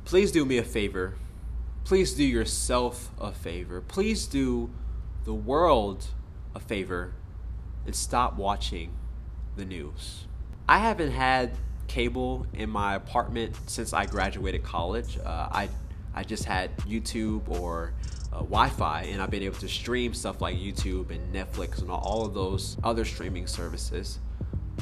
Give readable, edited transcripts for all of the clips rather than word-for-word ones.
Please do me a favor. Please do yourself a favor. Please do the world a favor and stop watching the news. I haven't had cable in my apartment since I graduated college. I just had YouTube or Wi-Fi, and I've been able to stream stuff like YouTube and Netflix and all of those other streaming services.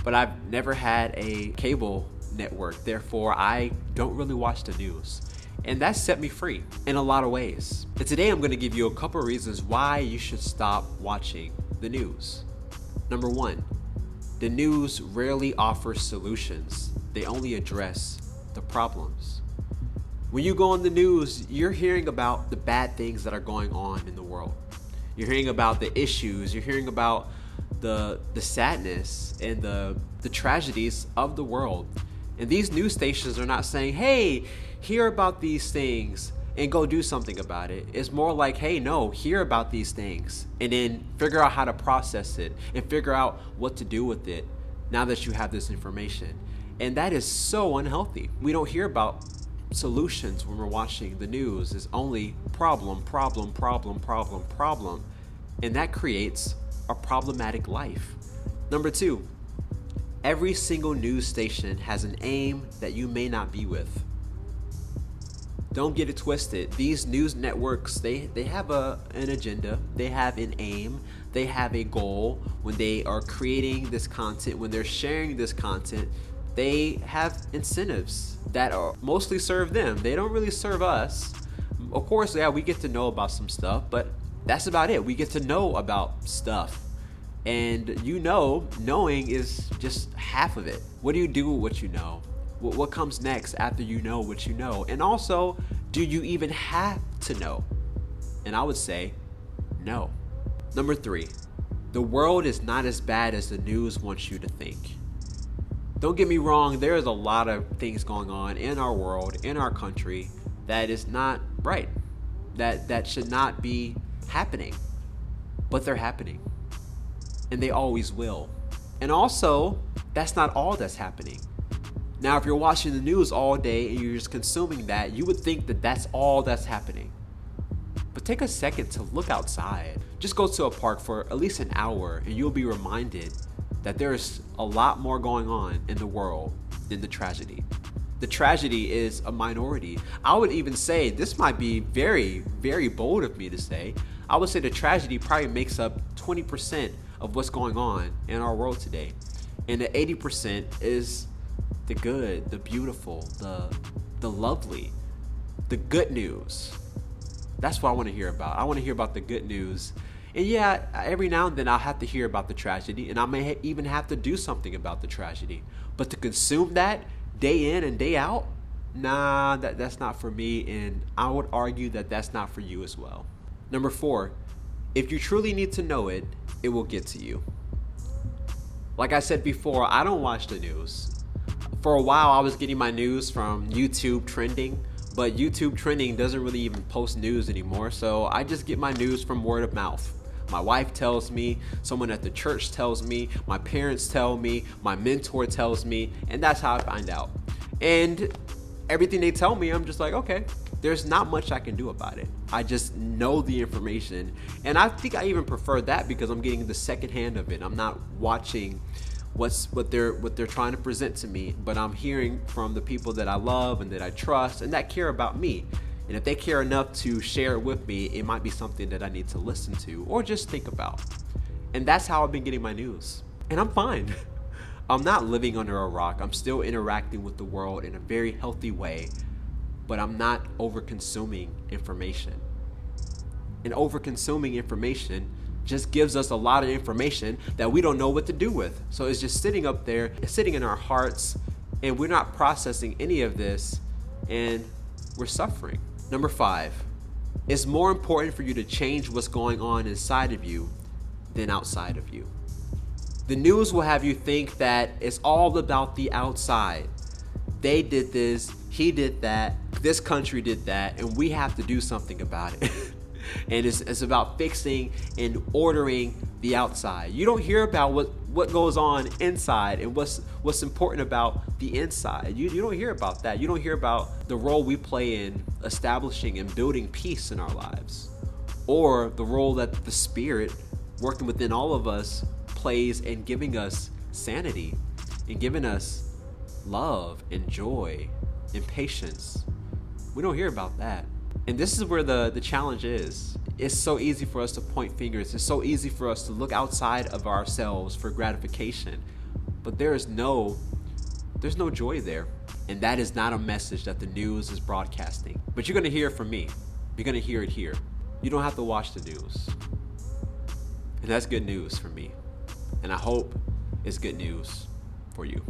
But I've never had a cable network, therefore I don't really watch the news. And that set me free in a lot of ways. And today I'm going to give you a couple of reasons why you should stop watching the news. Number one, the news rarely offers solutions. They only address the problems. When you go on the news, you're hearing about the bad things that are going on in the world. You're hearing about the issues, you're hearing about the sadness and the tragedies of the world. And these news stations are not saying, hey, hear about these things and go do something about it. It's more like, hey, no, hear about these things and then figure out how to process it and figure out what to do with it now that you have this information. And that is so unhealthy. We don't hear about solutions when we're watching the news. It's only problem, problem, problem, problem, problem. And that creates a problematic life. Number two, every single news station has an aim that you may not be with. Don't get it twisted. These news networks, they have an agenda, they have an aim, they have a goal. When they are creating this content, when they're sharing this content, they have incentives that are mostly serve them. They don't really serve us. Of course, yeah, we get to know about some stuff, but that's about it. We get to know about stuff. And knowing is just half of it. What do you do with what you know? What comes next after you know what you know? And also, do you even have to know? And I would say, no. Number three, the world is not as bad as the news wants you to think. Don't get me wrong, there's a lot of things going on in our world, in our country, that is not right. That should not be happening. But they're happening. And they always will. And also, that's not all that's happening. Now, if you're watching the news all day and you're just consuming that, you would think that that's all that's happening. But take a second to look outside. Just go to a park for at least an hour and you'll be reminded that there's a lot more going on in the world than the tragedy. The tragedy is a minority. I would even say, this might be very, very bold of me to say, I would say the tragedy probably makes up 20% of what's going on in our world today. And the 80% is the good, the beautiful, the lovely, the good news. That's what I want to hear about. I want to hear about the good news. And yeah, every now and then I'll have to hear about the tragedy, and I may even have to do something about the tragedy. But to consume that day in and day out, nah, that's not for me, and I would argue that that's not for you as well. Number four, if you truly need to know it, it will get to you. Like I said before, I don't watch the news. For a while, I was getting my news from YouTube Trending, but YouTube Trending doesn't really even post news anymore, so I just get my news from word of mouth. My wife tells me, someone at the church tells me, my parents tell me, my mentor tells me, and that's how I find out. And everything they tell me, I'm just like, okay, there's not much I can do about it. I just know the information, and I think I even prefer that because I'm getting the second hand of it. I'm not watching what they're trying to present to me, but I'm hearing from the people that I love and that I trust and that care about me. And if they care enough to share it with me, it might be something that I need to listen to or just think about. And that's how I've been getting my news. And I'm fine. I'm not living under a rock. I'm still interacting with the world in a very healthy way, but I'm not over-consuming information. And over-consuming information just gives us a lot of information that we don't know what to do with. So it's just sitting up there, it's sitting in our hearts, and we're not processing any of this, and we're suffering. Number five, it's more important for you to change what's going on inside of you than outside of you. The news will have you think that it's all about the outside. They did this, he did that, this country did that, and we have to do something about it. And it's about fixing and ordering the outside. You don't hear about what goes on inside and what's important about the inside. You don't hear about that. You don't hear about the role we play in establishing and building peace in our lives, or the role that the Spirit working within all of us plays in giving us sanity and giving us love and joy and patience. We don't hear about that. And this is where the challenge is. It's so easy for us to point fingers. It's so easy for us to look outside of ourselves for gratification. But there's no joy there. And that is not a message that the news is broadcasting. But you're going to hear it from me. You're going to hear it here. You don't have to watch the news. And that's good news for me. And I hope it's good news for you.